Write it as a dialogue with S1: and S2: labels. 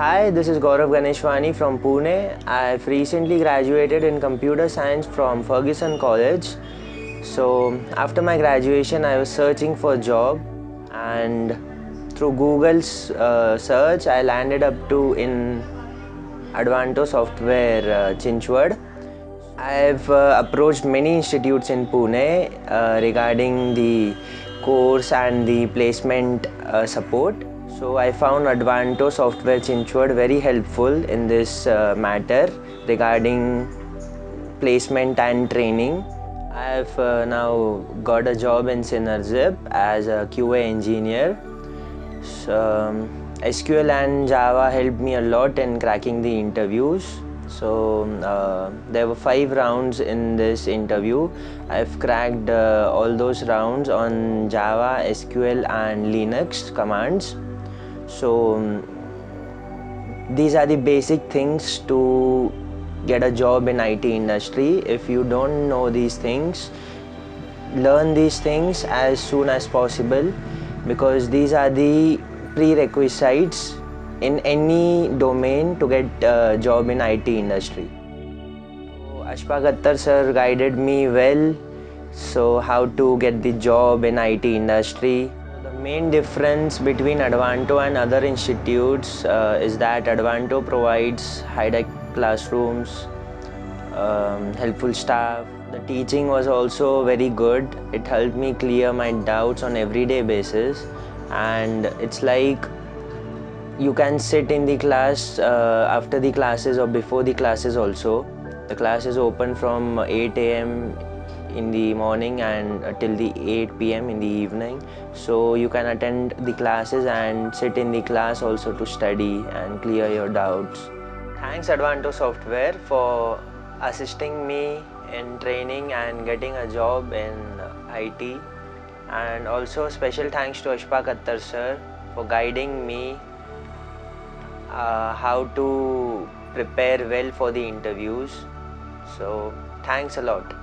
S1: Hi, this is Gaurav Ganeshwani from Pune. I've recently graduated in computer science from Ferguson College. So after my graduation, I was searching for a job, and through Google's search, I landed up to in Advanto Software, Chinchwad. I've approached many institutes in Pune regarding the course and the placement support. So I found Advanto Software Chinchwad very helpful in this matter regarding placement and training. I've now got a job in Synerzip as a QA engineer. So, SQL and Java helped me a lot in cracking the interviews. So there were 5 rounds in this interview. I've cracked all those rounds on Java, SQL and Linux commands. So these are the basic things to get a job in IT industry. If you don't know these things, learn these things as soon as possible, because these are the prerequisites in any domain to get a job in IT industry. So Ashpaq sir guided me well, so how to get the job in IT industry. The main difference between Advanto and other institutes is that Advanto provides high-tech classrooms, helpful staff. The teaching was also very good. It helped me clear my doubts on everyday basis, and it's like you can sit in the class after the classes or before the classes also. The class is open from 8 a.m. in the morning and till the 8 p.m. in the evening. So you can attend the classes and sit in the class also to study and clear your doubts. Thanks Advanto Software for assisting me in training and getting a job in IT. And also special thanks to Ashpaq sir for guiding me how to prepare well for the interviews. So thanks a lot.